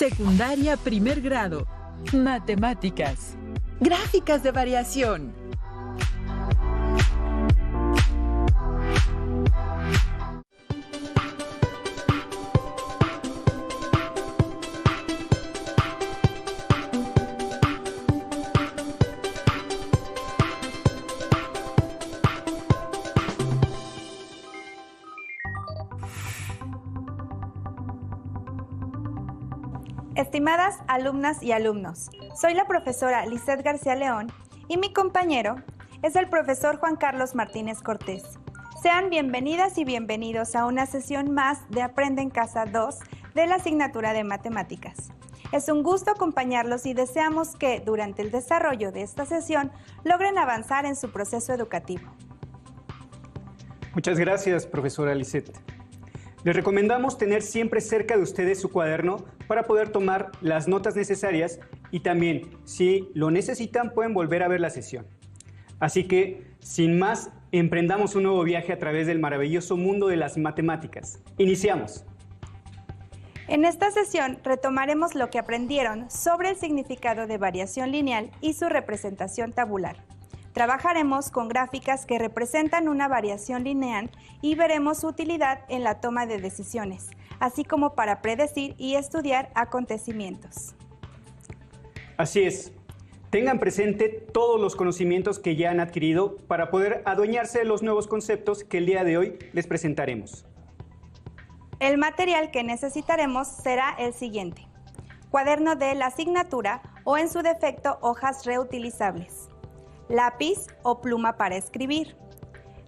Secundaria primer grado. Matemáticas. Gráficas de variación. Estimadas alumnas y alumnos, soy la profesora Lisette García León y mi compañero es el profesor Juan Carlos Martínez Cortés. Sean bienvenidas y bienvenidos a una sesión más de Aprende en Casa 2 de la asignatura de Matemáticas. Es un gusto acompañarlos y deseamos que durante el desarrollo de esta sesión logren avanzar en su proceso educativo. Muchas gracias, profesora Lisette. Les recomendamos tener siempre cerca de ustedes su cuaderno para poder tomar las notas necesarias y también, si lo necesitan, pueden volver a ver la sesión. Así que, sin más, emprendamos un nuevo viaje a través del maravilloso mundo de las matemáticas. ¡Iniciamos! En esta sesión retomaremos lo que aprendieron sobre el significado de variación lineal y su representación tabular. Trabajaremos con gráficas que representan una variación lineal y veremos su utilidad en la toma de decisiones, así como para predecir y estudiar acontecimientos. Así es. Tengan presente todos los conocimientos que ya han adquirido para poder adueñarse de los nuevos conceptos que el día de hoy les presentaremos. El material que necesitaremos será el siguiente: cuaderno de la asignatura o en su defecto hojas reutilizables, lápiz o pluma para escribir,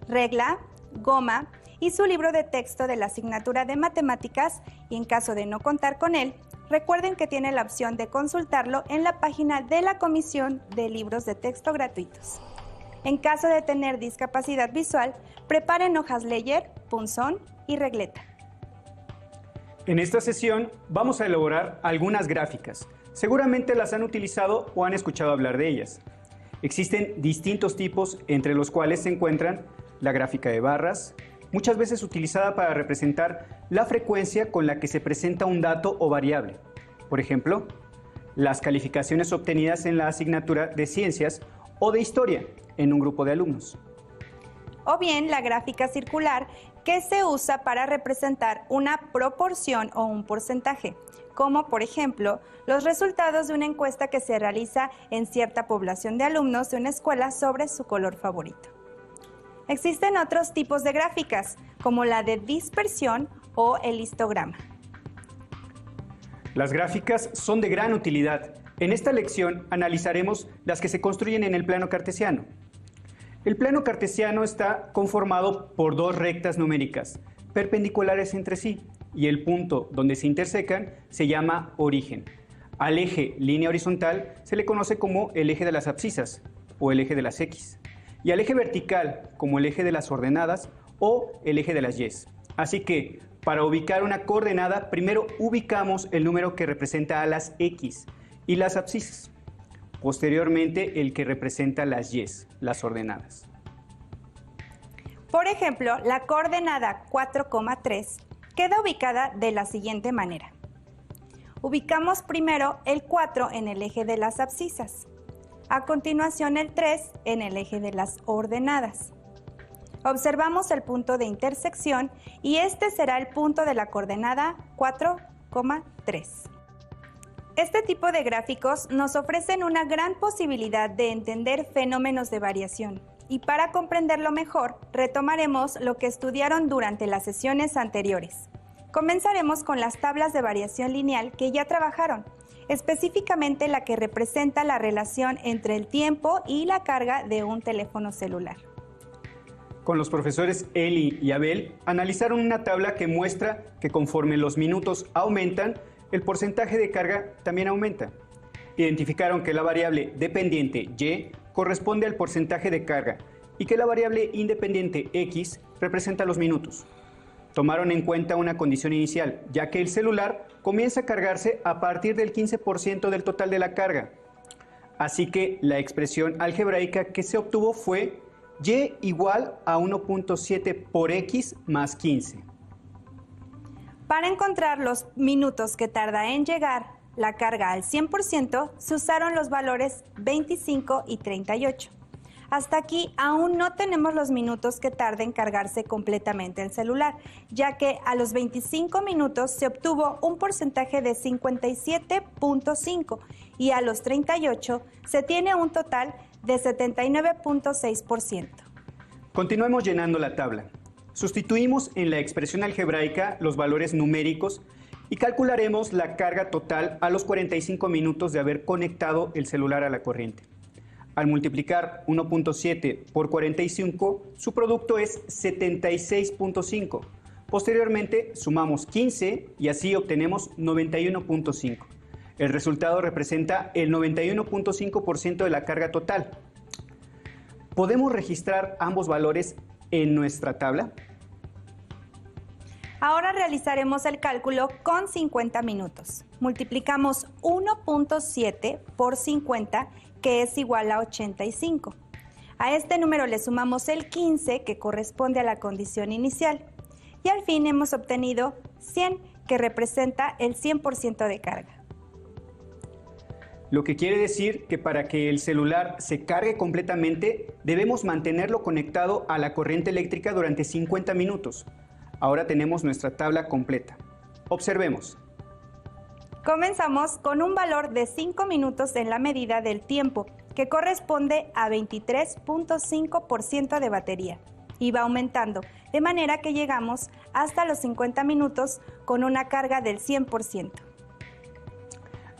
regla, goma y su libro de texto de la asignatura de matemáticas, y en caso de no contar con él, recuerden que tienen la opción de consultarlo en la página de la Comisión de Libros de Texto Gratuitos. En caso de tener discapacidad visual, preparen hojas Leyer, punzón y regleta. En esta sesión vamos a elaborar algunas gráficas. Seguramente las han utilizado o han escuchado hablar de ellas. Existen distintos tipos, entre los cuales se encuentran la gráfica de barras, muchas veces utilizada para representar la frecuencia con la que se presenta un dato o variable. Por ejemplo, las calificaciones obtenidas en la asignatura de ciencias o de historia en un grupo de alumnos. O bien la gráfica circular, que se usa para representar una proporción o un porcentaje, como por ejemplo los resultados de una encuesta que se realiza en cierta población de alumnos de una escuela sobre su color favorito. Existen otros tipos de gráficas, como la de dispersión o el histograma. Las gráficas son de gran utilidad. En esta lección analizaremos las que se construyen en el plano cartesiano. El plano cartesiano está conformado por dos rectas numéricas, perpendiculares entre sí, y el punto donde se intersecan se llama origen. Al eje línea horizontal se le conoce como el eje de las abscisas o el eje de las X, y al eje vertical como el eje de las ordenadas o el eje de las Y. Así que, para ubicar una coordenada, primero ubicamos el número que representa a las X y las abscisas. Posteriormente, el que representa las Y, las ordenadas. Por ejemplo, la coordenada 4,3 queda ubicada de la siguiente manera. Ubicamos primero el 4 en el eje de las abscisas. A continuación el 3 en el eje de las ordenadas. Observamos el punto de intersección y este será el punto de la coordenada 4,3. Este tipo de gráficos nos ofrecen una gran posibilidad de entender fenómenos de variación. Y para comprenderlo mejor, retomaremos lo que estudiaron durante las sesiones anteriores. Comenzaremos con las tablas de variación lineal que ya trabajaron, específicamente la que representa la relación entre el tiempo y la carga de un teléfono celular. Con los profesores Eli y Abel, analizaron una tabla que muestra que conforme los minutos aumentan, el porcentaje de carga también aumenta. Identificaron que la variable dependiente Y corresponde al porcentaje de carga y que la variable independiente X representa los minutos. Tomaron en cuenta una condición inicial, ya que el celular comienza a cargarse a partir del 15% del total de la carga. Así que la expresión algebraica que se obtuvo fue Y igual a 1.7 por X más 15. Para encontrar los minutos que tarda en llegar la carga al 100%, se usaron los valores 25 y 38. Hasta aquí aún no tenemos los minutos que tarda en cargarse completamente el celular, ya que a los 25 minutos se obtuvo un porcentaje de 57.5 y a los 38 se tiene un total de 79.6%. Continuemos llenando la tabla. Sustituimos en la expresión algebraica los valores numéricos y calcularemos la carga total a los 45 minutos de haber conectado el celular a la corriente. Al multiplicar 1.7 por 45, su producto es 76.5. Posteriormente sumamos 15 y así obtenemos 91.5. El resultado representa el 91.5% de la carga total. ¿Podemos registrar ambos valores en nuestra tabla? Ahora realizaremos el cálculo con 50 minutos. Multiplicamos 1.7 por 50, que es igual a 85. A este número le sumamos el 15, que corresponde a la condición inicial. Y al fin hemos obtenido 100, que representa el 100% de carga. Lo que quiere decir que para que el celular se cargue completamente, debemos mantenerlo conectado a la corriente eléctrica durante 50 minutos. Ahora tenemos nuestra tabla completa. Observemos. Comenzamos con un valor de 5 minutos en la medida del tiempo, que corresponde a 23.5% de batería, y va aumentando, de manera que llegamos hasta los 50 minutos con una carga del 100%.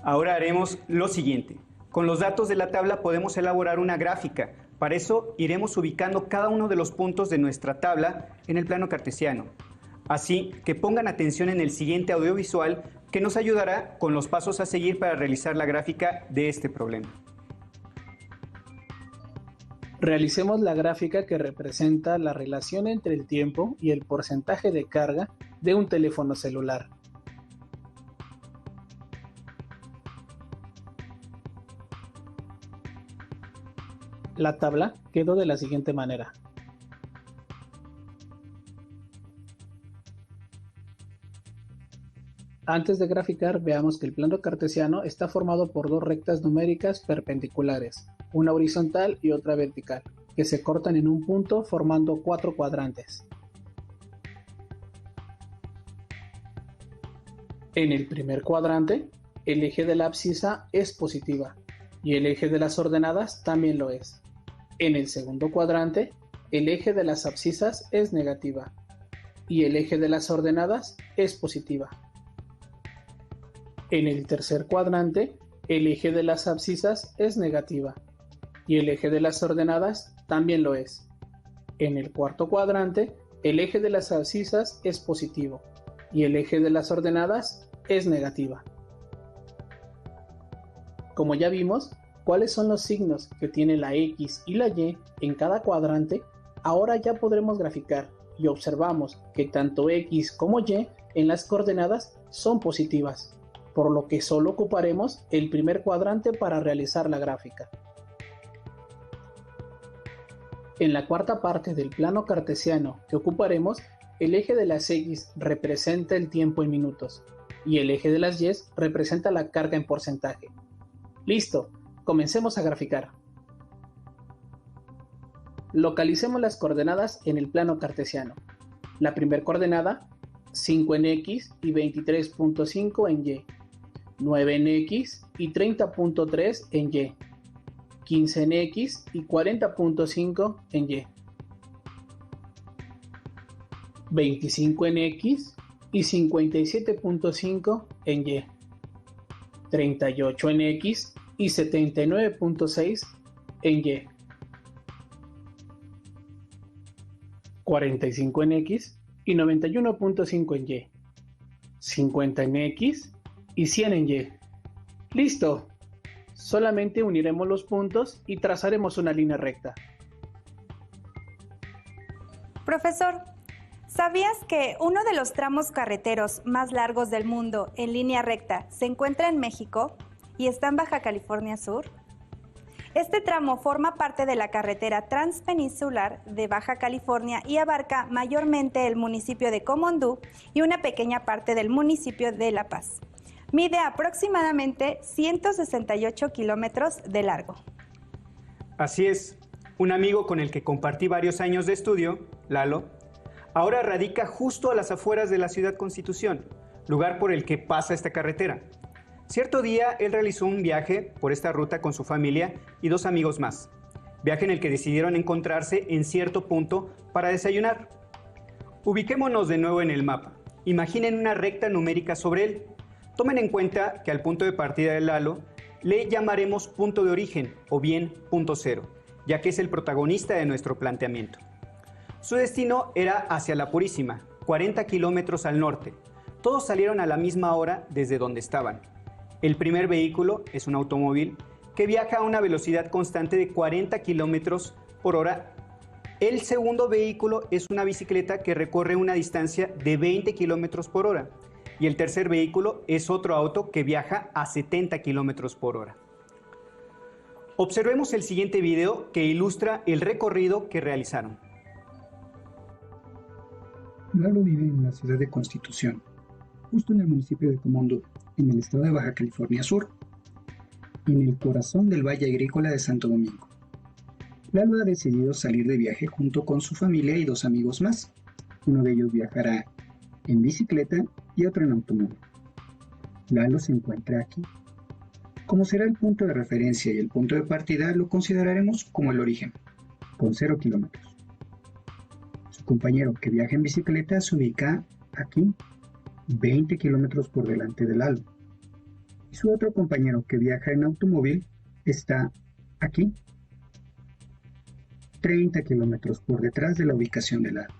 Ahora haremos lo siguiente. Con los datos de la tabla podemos elaborar una gráfica. Para eso iremos ubicando cada uno de los puntos de nuestra tabla en el plano cartesiano. Así que pongan atención en el siguiente audiovisual que nos ayudará con los pasos a seguir para realizar la gráfica de este problema. Realicemos la gráfica que representa la relación entre el tiempo y el porcentaje de carga de un teléfono celular. La tabla quedó de la siguiente manera. Antes de graficar, veamos que el plano cartesiano está formado por dos rectas numéricas perpendiculares, una horizontal y otra vertical, que se cortan en un punto formando 4 cuadrantes. En el primer cuadrante, el eje de la abscisa es positiva y el eje de las ordenadas también lo es. En el segundo cuadrante, el eje de las abscisas es negativa y el eje de las ordenadas es positiva. En el tercer cuadrante, el eje de las abscisas es negativa y el eje de las ordenadas también lo es. En el cuarto cuadrante, el eje de las abscisas es positivo y el eje de las ordenadas es negativa. Como ya vimos, cuáles son los signos que tiene la X y la Y en cada cuadrante, ahora ya podremos graficar y observamos que tanto X como Y en las coordenadas son positivas, por lo que solo ocuparemos el primer cuadrante para realizar la gráfica. En la cuarta parte del plano cartesiano que ocuparemos, el eje de las X representa el tiempo en minutos y el eje de las Y representa la carga en porcentaje. ¡Listo! Comencemos a graficar. Localicemos las coordenadas en el plano cartesiano. La primera coordenada, 5 en X y 23.5 en Y. 9 en X y 30.3 en Y, 15 en X y 40.5 en Y, 25 en X y 57.5 en Y, 38 en X y 79.6 en Y, 45 en X y 91.5 en Y, 50 en X y 100 en Y. ¡Listo! Solamente uniremos los puntos y trazaremos una línea recta. Profesor, ¿sabías que uno de los tramos carreteros más largos del mundo en línea recta se encuentra en México y está en Baja California Sur? Este tramo forma parte de la carretera transpeninsular de Baja California y abarca mayormente el municipio de Comondú y una pequeña parte del municipio de La Paz. Mide aproximadamente 168 kilómetros de largo. Así es, un amigo con el que compartí varios años de estudio, Lalo, ahora radica justo a las afueras de la Ciudad Constitución, lugar por el que pasa esta carretera. Cierto día, él realizó un viaje por esta ruta con su familia y 2 amigos más. Viaje en el que decidieron encontrarse en cierto punto para desayunar. Ubiquémonos de nuevo en el mapa. Imaginen una recta numérica sobre él. Tomen en cuenta que al punto de partida de Lalo le llamaremos punto de origen o bien punto cero, ya que es el protagonista de nuestro planteamiento. Su destino era hacia La Purísima, 40 kilómetros al norte. Todos salieron a la misma hora desde donde estaban. El primer vehículo es un automóvil que viaja a una velocidad constante de 40 kilómetros por hora. El segundo vehículo es una bicicleta que recorre una distancia de 20 kilómetros por hora. Y el tercer vehículo es otro auto que viaja a 70 kilómetros por hora. Observemos el siguiente video que ilustra el recorrido que realizaron. Lalo vive en la ciudad de Constitución, justo en el municipio de Comondo, en el estado de Baja California Sur, en el corazón del Valle Agrícola de Santo Domingo. Lalo ha decidido salir de viaje junto con su familia y 2 amigos más. Uno de ellos viajará en bicicleta y otro en automóvil. Lalo se encuentra aquí. Como será el punto de referencia y el punto de partida, lo consideraremos como el origen, con 0 kilómetros. Su compañero que viaja en bicicleta se ubica aquí, 20 kilómetros por delante de Lalo. Y su otro compañero que viaja en automóvil está aquí, 30 kilómetros por detrás de la ubicación de Lalo.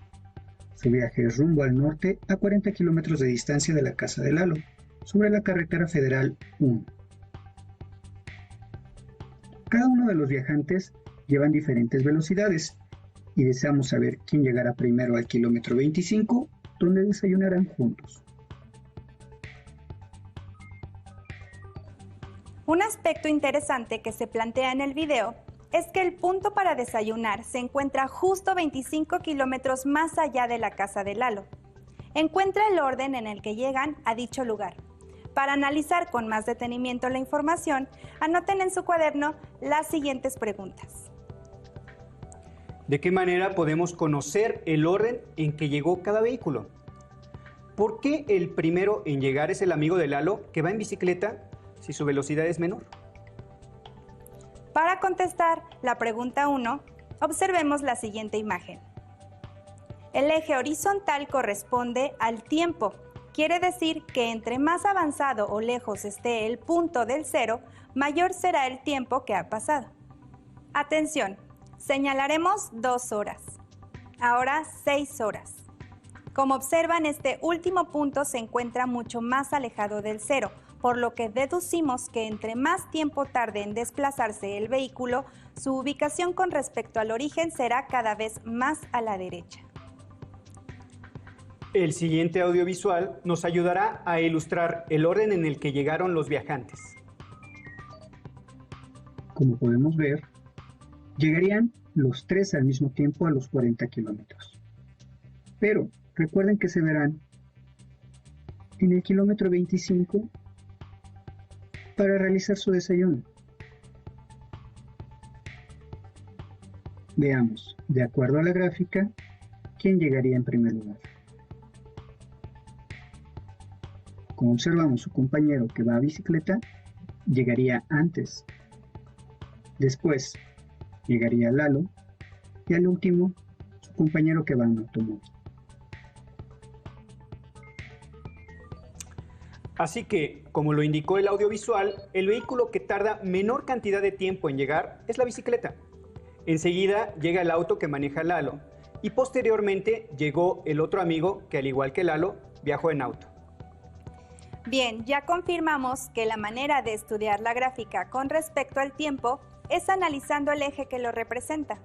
Su viaje es rumbo al norte a 40 kilómetros de distancia de la casa de Lalo, sobre la carretera federal 1. Cada uno de los viajantes llevan diferentes velocidades y deseamos saber quién llegará primero al kilómetro 25, donde desayunarán juntos. Un aspecto interesante que se plantea en el video es que el punto para desayunar se encuentra justo 25 kilómetros más allá de la casa de Lalo. Encuentra el orden en el que llegan a dicho lugar. Para analizar con más detenimiento la información, anoten en su cuaderno las siguientes preguntas. ¿De qué manera podemos conocer el orden en que llegó cada vehículo? ¿Por qué el primero en llegar es el amigo de Lalo que va en bicicleta si su velocidad es menor? Para contestar la pregunta 1, observemos la siguiente imagen. El eje horizontal corresponde al tiempo. Quiere decir que entre más avanzado o lejos esté el punto del cero, mayor será el tiempo que ha pasado. Atención, señalaremos 2 horas. Ahora 6 horas. Como observan, este último punto se encuentra mucho más alejado del cero, por lo que deducimos que entre más tiempo tarde en desplazarse el vehículo, su ubicación con respecto al origen será cada vez más a la derecha. El siguiente audiovisual nos ayudará a ilustrar el orden en el que llegaron los viajantes. Como podemos ver, llegarían los 3 al mismo tiempo a los 40 kilómetros. Pero recuerden que se verán en el kilómetro 25 para realizar su desayuno. Veamos, de acuerdo a la gráfica, quién llegaría en primer lugar. Como observamos, su compañero que va a bicicleta llegaría antes. Después llegaría Lalo y al último su compañero que va en automóvil. Así que, como lo indicó el audiovisual, el vehículo que tarda menor cantidad de tiempo en llegar es la bicicleta. Enseguida llega el auto que maneja Lalo y posteriormente llegó el otro amigo que, al igual que Lalo, viajó en auto. Bien, ya confirmamos que la manera de estudiar la gráfica con respecto al tiempo es analizando el eje que lo representa,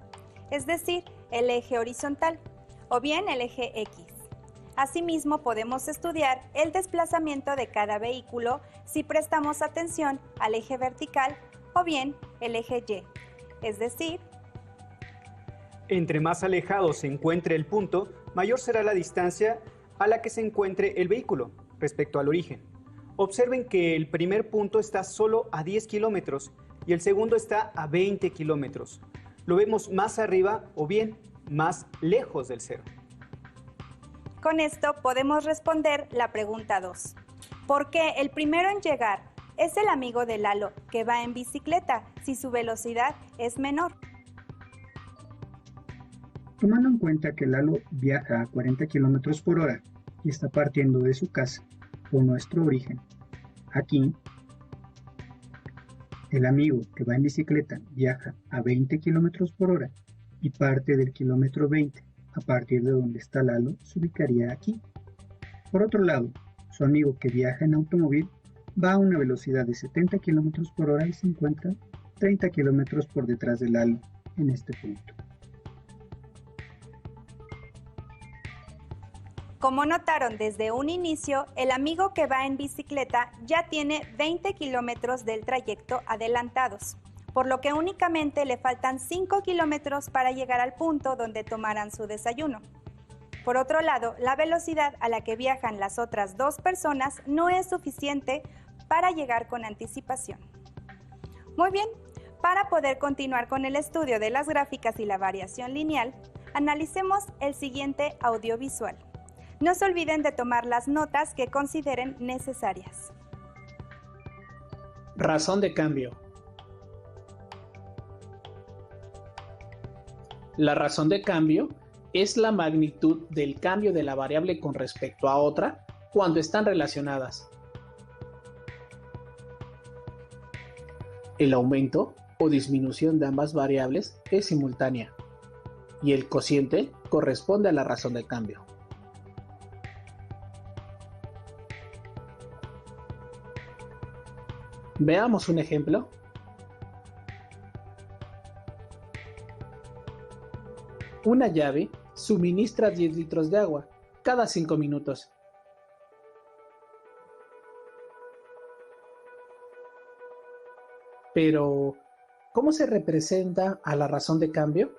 es decir, el eje horizontal o bien el eje X. Asimismo, podemos estudiar el desplazamiento de cada vehículo si prestamos atención al eje vertical o bien el eje Y, es decir, entre más alejado se encuentre el punto, mayor será la distancia a la que se encuentre el vehículo respecto al origen. Observen que el primer punto está solo a 10 kilómetros y el segundo está a 20 kilómetros. Lo vemos más arriba o bien más lejos del cero. Con esto podemos responder la pregunta 2. ¿Por qué el primero en llegar es el amigo de Lalo que va en bicicleta si su velocidad es menor? Tomando en cuenta que Lalo viaja a 40 kilómetros por hora y está partiendo de su casa o nuestro origen, aquí el amigo que va en bicicleta viaja a 20 kilómetros por hora y parte del kilómetro 20 a partir de donde está Lalo se ubicaría aquí. Por otro lado, su amigo que viaja en automóvil va a una velocidad de 70 kilómetros por hora y se encuentra 30 kilómetros por detrás de Lalo en este punto. Como notaron desde un inicio, el amigo que va en bicicleta ya tiene 20 kilómetros del trayecto adelantados, por lo que únicamente le faltan 5 kilómetros para llegar al punto donde tomarán su desayuno. Por otro lado, la velocidad a la que viajan las otras dos personas no es suficiente para llegar con anticipación. Muy bien, para poder continuar con el estudio de las gráficas y la variación lineal, analicemos el siguiente audiovisual. No se olviden de tomar las notas que consideren necesarias. Razón de cambio. La razón de cambio es la magnitud del cambio de la variable con respecto a otra cuando están relacionadas. El aumento o disminución de ambas variables es simultánea y el cociente corresponde a la razón de cambio. Veamos un ejemplo. Una llave suministra 10 litros de agua cada 5 minutos. Pero, ¿cómo se representa a la razón de cambio?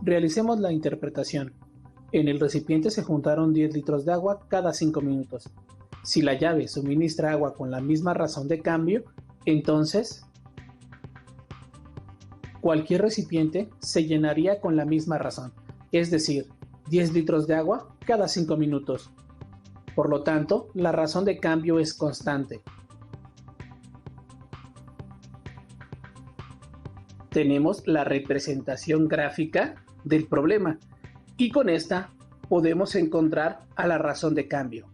Realicemos la interpretación. En el recipiente se juntaron 10 litros de agua cada 5 minutos. Si la llave suministra agua con la misma razón de cambio, entonces cualquier recipiente se llenaría con la misma razón, es decir, 10 litros de agua cada 5 minutos. Por lo tanto, la razón de cambio es constante. Tenemos la representación gráfica del problema y con esta podemos encontrar a la razón de cambio.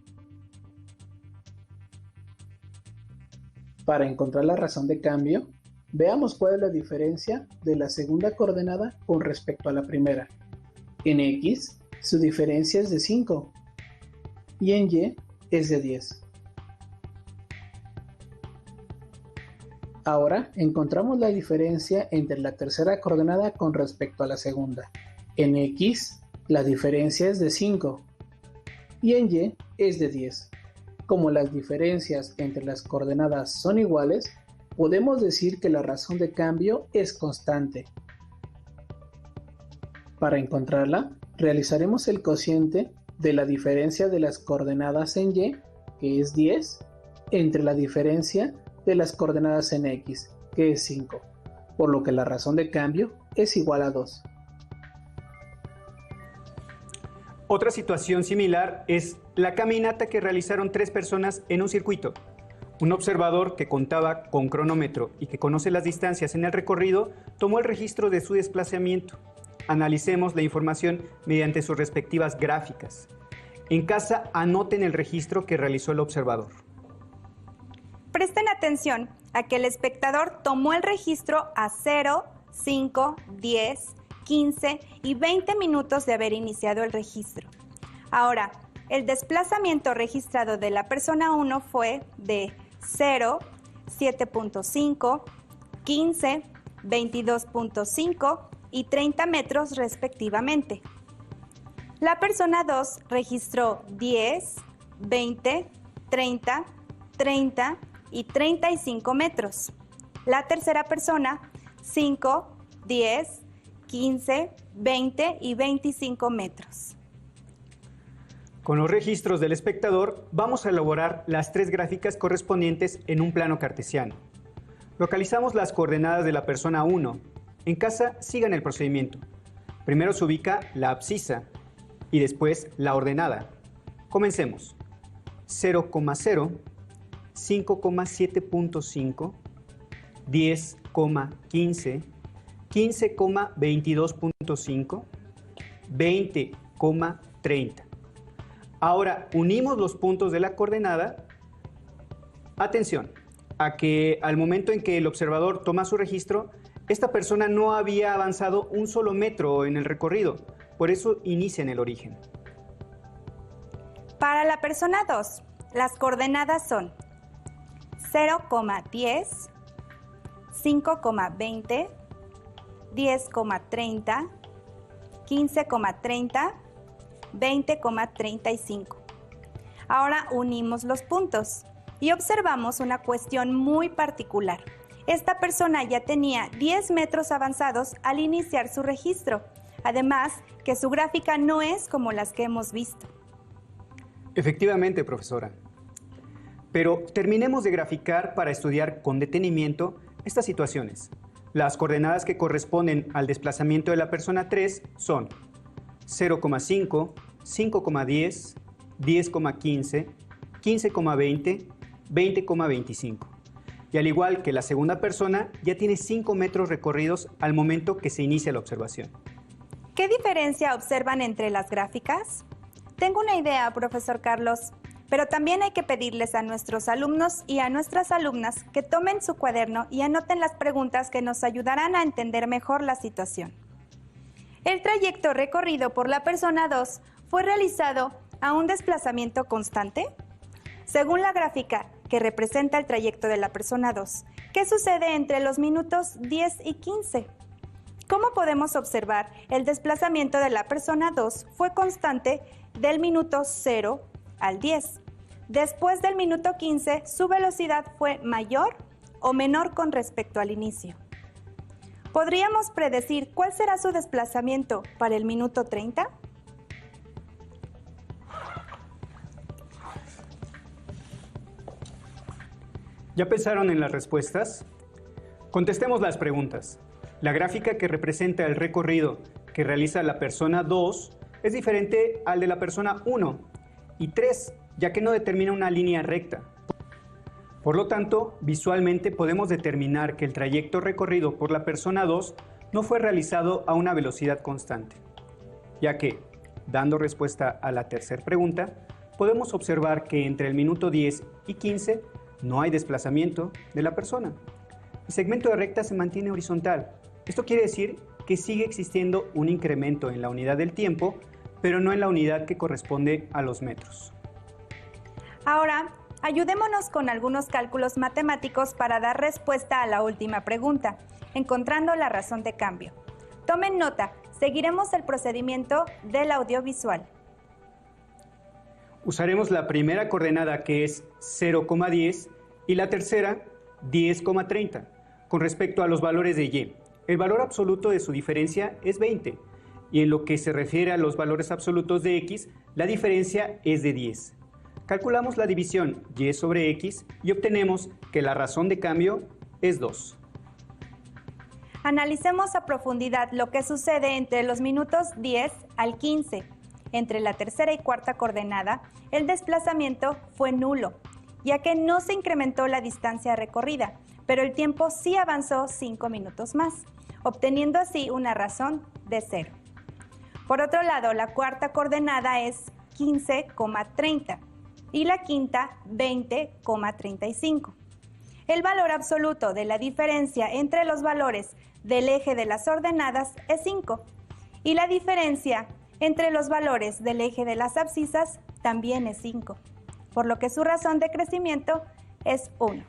Para encontrar la razón de cambio, veamos cuál es la diferencia de la segunda coordenada con respecto a la primera. En X, su diferencia es de 5 y en Y es de 10. Ahora encontramos la diferencia entre la tercera coordenada con respecto a la segunda. En X, la diferencia es de 5 y en Y es de 10. Como las diferencias entre las coordenadas son iguales, podemos decir que la razón de cambio es constante. Para encontrarla, realizaremos el cociente de la diferencia de las coordenadas en Y, que es 10, entre la diferencia de las coordenadas en X, que es 5, por lo que la razón de cambio es igual a 2. Otra situación similar es la caminata que realizaron 3 personas en un circuito. Un observador que contaba con cronómetro y que conoce las distancias en el recorrido tomó el registro de su desplazamiento. Analicemos la información mediante sus respectivas gráficas. En casa, anoten el registro que realizó el observador. Presten atención a que el espectador tomó el registro a 0, 5, 10, 15 y 20 minutos de haber iniciado el registro. Ahora, el desplazamiento registrado de la persona 1 fue de 0, 7.5, 15, 22.5 y 30 metros respectivamente. La persona 2 registró 10, 20, 30, 30 y 35 metros. La tercera persona, 5, 10, 15, 20 y 25 metros. Con los registros del espectador vamos a elaborar las 3 gráficas correspondientes en un plano cartesiano. Localizamos las coordenadas de la persona 1. En casa sigan el procedimiento. Primero se ubica la abscisa y después la ordenada. Comencemos. 0,0, 5,7.5, 10,15, 15,22.5, 20,30. Ahora unimos los puntos de la coordenada. Atención a que al momento en que el observador toma su registro, esta persona no había avanzado un solo metro en el recorrido, por eso inicia en el origen. Para la persona 2, las coordenadas son 0,10, 5,20, 10,30, 15,30, 20,35. Ahora unimos los puntos y observamos una cuestión muy particular. Esta persona ya tenía 10 metros avanzados al iniciar su registro. Además, que su gráfica no es como las que hemos visto. Efectivamente, profesora. Pero terminemos de graficar para estudiar con detenimiento estas situaciones. Las coordenadas que corresponden al desplazamiento de la persona 3 son 0,5, 5,10, 10,15, 15,20, 20,25. Y al igual que la segunda persona, ya tiene 5 metros recorridos al momento que se inicia la observación. ¿Qué diferencia observan entre las gráficas? Tengo una idea, profesor Carlos, pero también hay que pedirles a nuestros alumnos y a nuestras alumnas que tomen su cuaderno y anoten las preguntas que nos ayudarán a entender mejor la situación. El trayecto recorrido por la persona 2 fue realizado a un desplazamiento constante. Según la gráfica que representa el trayecto de la persona 2, ¿qué sucede entre los minutos 10 y 15? ¿Cómo podemos observar? El desplazamiento de la persona 2 fue constante del minuto 0 al 10. Después del minuto 15, su velocidad fue mayor o menor con respecto al inicio. ¿Podríamos predecir cuál será su desplazamiento para el minuto 30? ¿Ya pensaron en las respuestas? Contestemos las preguntas. La gráfica que representa el recorrido que realiza la persona 2 es diferente al de la persona 1 y 3, ya que no determina una línea recta. Por lo tanto, visualmente podemos determinar que el trayecto recorrido por la persona 2 no fue realizado a una velocidad constante, ya que, dando respuesta a la tercera pregunta, podemos observar que entre el minuto 10 y 15 no hay desplazamiento de la persona. El segmento de recta se mantiene horizontal. Esto quiere decir que sigue existiendo un incremento en la unidad del tiempo, pero no en la unidad que corresponde a los metros. Ahora, ayudémonos con algunos cálculos matemáticos para dar respuesta a la última pregunta, encontrando la razón de cambio. Tomen nota, seguiremos el procedimiento del audiovisual. Usaremos la primera coordenada, que es 0,10, y la tercera, 10,30, con respecto a los valores de y. El valor absoluto de su diferencia es 20, y en lo que se refiere a los valores absolutos de x, la diferencia es de 10. Calculamos la división y sobre x y obtenemos que la razón de cambio es 2. Analicemos a profundidad lo que sucede entre los minutos 10 al 15. Entre la tercera y cuarta coordenada, el desplazamiento fue nulo, ya que no se incrementó la distancia recorrida, pero el tiempo sí avanzó 5 minutos más, obteniendo así una razón de 0. Por otro lado, la cuarta coordenada es 15,30 y la quinta 20,35. El valor absoluto de la diferencia entre los valores del eje de las ordenadas es 5 y la diferencia entre los valores del eje de las abscisas también es 5, por lo que su razón de crecimiento es 1.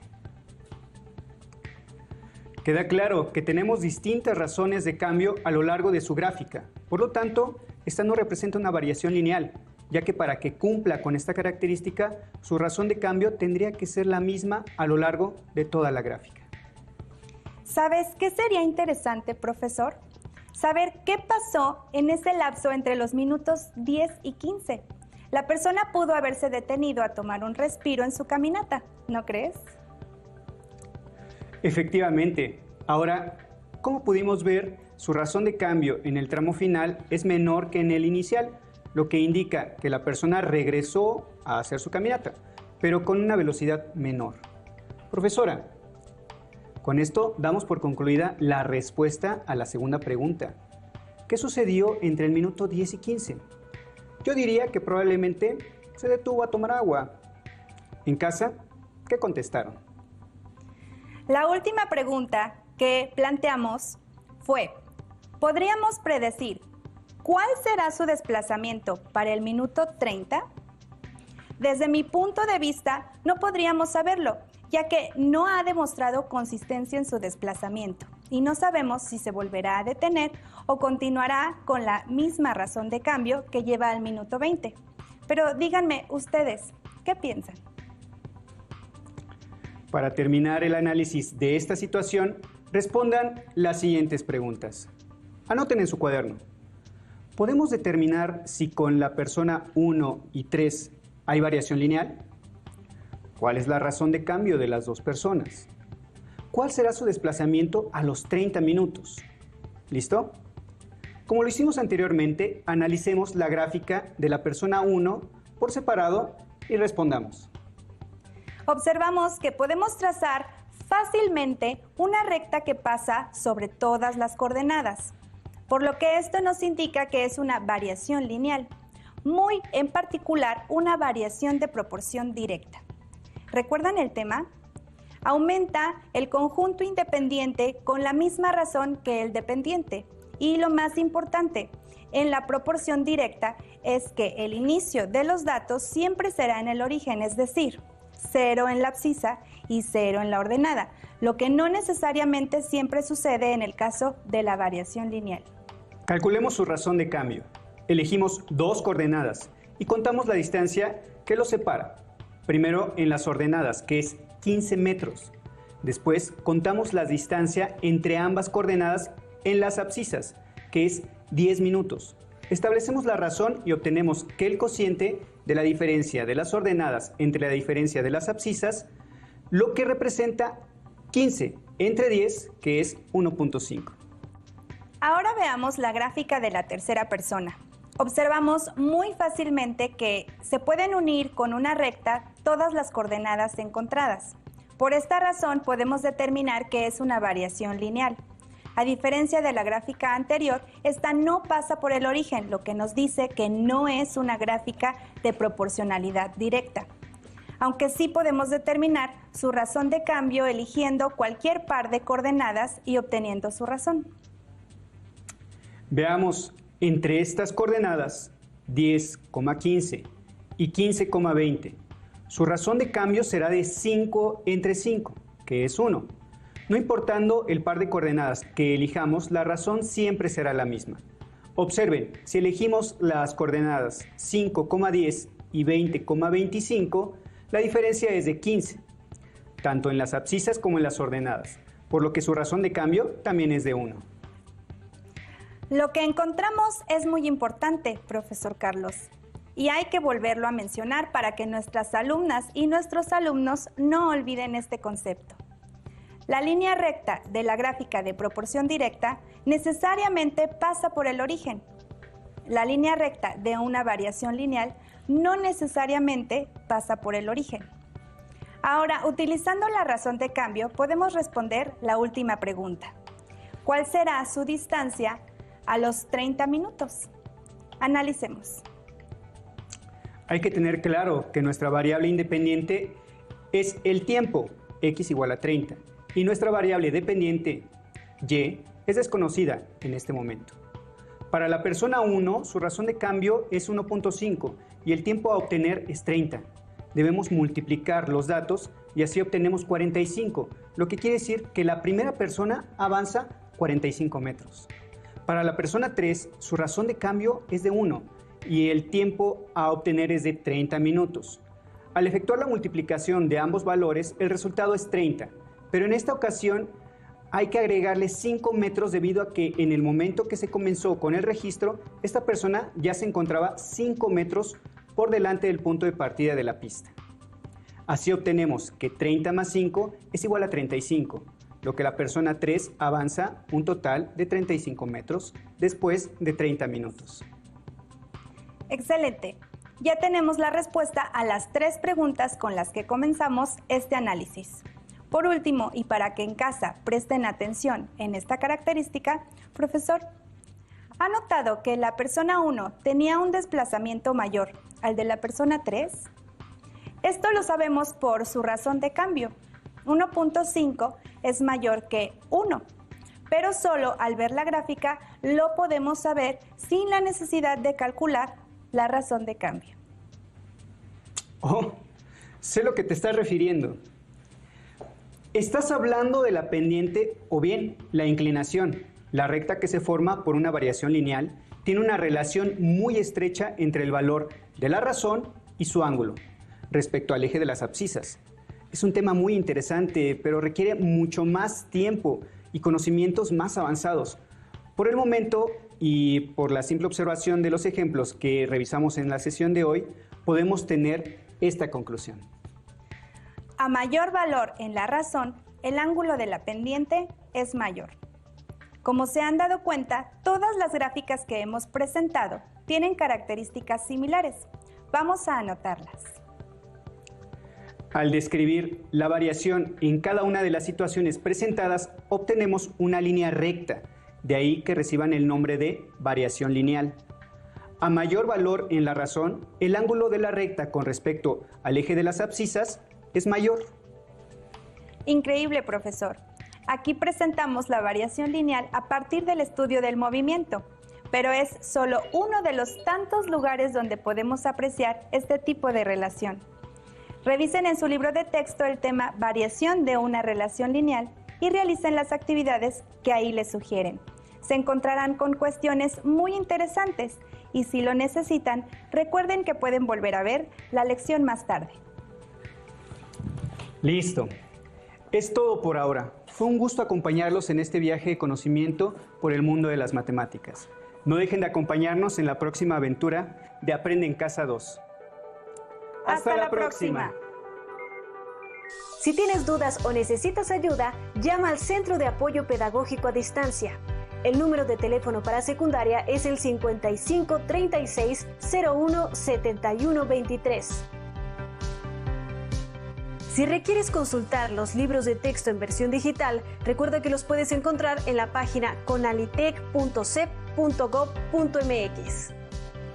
Queda claro que tenemos distintas razones de cambio a lo largo de su gráfica. Por lo tanto, esta no representa una variación lineal, ya que para que cumpla con esta característica, su razón de cambio tendría que ser la misma a lo largo de toda la gráfica. ¿Sabes qué sería interesante, profesor? Saber qué pasó en ese lapso entre los minutos 10 y 15. La persona pudo haberse detenido a tomar un respiro en su caminata, ¿no crees? Efectivamente. Ahora, como pudimos ver, su razón de cambio en el tramo final es menor que en el inicial, lo que indica que la persona regresó a hacer su caminata, pero con una velocidad menor. Profesora, con esto damos por concluida la respuesta a la segunda pregunta. ¿Qué sucedió entre el minuto 10 y 15? Yo diría que probablemente se detuvo a tomar agua. En casa, ¿qué contestaron? La última pregunta que planteamos fue, ¿podríamos predecir cuál será su desplazamiento para el minuto 30? Desde mi punto de vista, no podríamos saberlo, ya que no ha demostrado consistencia en su desplazamiento y no sabemos si se volverá a detener o continuará con la misma razón de cambio que lleva al minuto 20. Pero díganme ustedes, ¿qué piensan? Para terminar el análisis de esta situación, respondan las siguientes preguntas. Anoten en su cuaderno. ¿Podemos determinar si con la persona 1 y 3 hay variación lineal? ¿Cuál es la razón de cambio de las dos personas? ¿Cuál será su desplazamiento a los 30 minutos? ¿Listo? Como lo hicimos anteriormente, analicemos la gráfica de la persona 1 por separado y respondamos. Observamos que podemos trazar fácilmente una recta que pasa sobre todas las coordenadas, por lo que esto nos indica que es una variación lineal, muy en particular una variación de proporción directa. ¿Recuerdan el tema? Aumenta el conjunto independiente con la misma razón que el dependiente. Y lo más importante, en la proporción directa es que el inicio de los datos siempre será en el origen, es decir, 0 en la abscisa y 0 en la ordenada, lo que no necesariamente siempre sucede en el caso de la variación lineal. Calculemos su razón de cambio. Elegimos dos coordenadas y contamos la distancia que los separa. Primero en las ordenadas, que es 15 metros. Después contamos la distancia entre ambas coordenadas en las abscisas, que es 10 minutos. Establecemos la razón y obtenemos que el cociente de la diferencia de las ordenadas entre la diferencia de las abscisas, lo que representa 15 entre 10, que es 1.5. Ahora veamos la gráfica de la tercera persona. Observamos muy fácilmente que se pueden unir con una recta todas las coordenadas encontradas. Por esta razón podemos determinar que es una variación lineal. A diferencia de la gráfica anterior, esta no pasa por el origen, lo que nos dice que no es una gráfica de proporcionalidad directa. Aunque sí podemos determinar su razón de cambio eligiendo cualquier par de coordenadas y obteniendo su razón. Veamos, entre estas coordenadas, 10,15 y 15,20, su razón de cambio será de 5 entre 5, que es 1. No importando el par de coordenadas que elijamos, la razón siempre será la misma. Observen, si elegimos las coordenadas 5,10 y 20,25, la diferencia es de 15, tanto en las abscisas como en las ordenadas, por lo que su razón de cambio también es de 1. Lo que encontramos es muy importante, profesor Carlos, y hay que volverlo a mencionar para que nuestras alumnas y nuestros alumnos no olviden este concepto. La línea recta de la gráfica de proporción directa necesariamente pasa por el origen. La línea recta de una variación lineal no necesariamente pasa por el origen. Ahora, utilizando la razón de cambio, podemos responder la última pregunta. ¿Cuál será su distancia a los 30 minutos? Analicemos. Hay que tener claro que nuestra variable independiente es el tiempo, x igual a 30, y nuestra variable dependiente, y, es desconocida en este momento. Para la persona 1, su razón de cambio es 1.5 y el tiempo a obtener es 30. Debemos multiplicar los datos y así obtenemos 45, lo que quiere decir que la primera persona avanza 45 metros. Para la persona 3, su razón de cambio es de 1 y el tiempo a obtener es de 30 minutos. Al efectuar la multiplicación de ambos valores, el resultado es 30, pero en esta ocasión hay que agregarle 5 metros debido a que en el momento que se comenzó con el registro, esta persona ya se encontraba 5 metros por delante del punto de partida de la pista. Así obtenemos que 30 más 5 es igual a 35, lo que la persona 3 avanza un total de 35 metros después de 30 minutos. Excelente. Ya tenemos la respuesta a las 3 preguntas con las que comenzamos este análisis. Por último, y para que en casa presten atención en esta característica, profesor, ¿ha notado que la persona 1 tenía un desplazamiento mayor al de la persona 3? Esto lo sabemos por su razón de cambio. 1.5 es mayor que 1, pero solo al ver la gráfica lo podemos saber sin la necesidad de calcular la razón de cambio. Oh, sé lo que te estás refiriendo. Estás hablando de la pendiente o bien la inclinación. La recta que se forma por una variación lineal tiene una relación muy estrecha entre el valor de la razón y su ángulo respecto al eje de las abscisas. Es un tema muy interesante, pero requiere mucho más tiempo y conocimientos más avanzados. Por el momento, y por la simple observación de los ejemplos que revisamos en la sesión de hoy, podemos tener esta conclusión. A mayor valor en la razón, el ángulo de la pendiente es mayor. Como se han dado cuenta, todas las gráficas que hemos presentado tienen características similares. Vamos a anotarlas. Al describir la variación en cada una de las situaciones presentadas, obtenemos una línea recta, de ahí que reciban el nombre de variación lineal. A mayor valor en la razón, el ángulo de la recta con respecto al eje de las abscisas es mayor. Increíble, profesor. Aquí presentamos la variación lineal a partir del estudio del movimiento, pero es solo uno de los tantos lugares donde podemos apreciar este tipo de relación. Revisen en su libro de texto el tema variación de una relación lineal y realicen las actividades que ahí les sugieren. Se encontrarán con cuestiones muy interesantes y si lo necesitan, recuerden que pueden volver a ver la lección más tarde. Listo. Es todo por ahora. Fue un gusto acompañarlos en este viaje de conocimiento por el mundo de las matemáticas. No dejen de acompañarnos en la próxima aventura de Aprende en Casa 2. ¡Hasta la próxima! Si tienes dudas o necesitas ayuda, llama al Centro de Apoyo Pedagógico a Distancia. El número de teléfono para secundaria es el 55 36 01 71 23. Si requieres consultar los libros de texto en versión digital, recuerda que los puedes encontrar en la página conalitec.cep.gov.mx.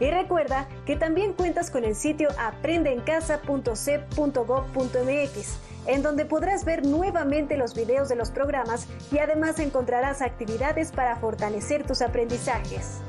Y recuerda que también cuentas con el sitio aprendeencasa.cep.gov.mx, en donde podrás ver nuevamente los videos de los programas y además encontrarás actividades para fortalecer tus aprendizajes.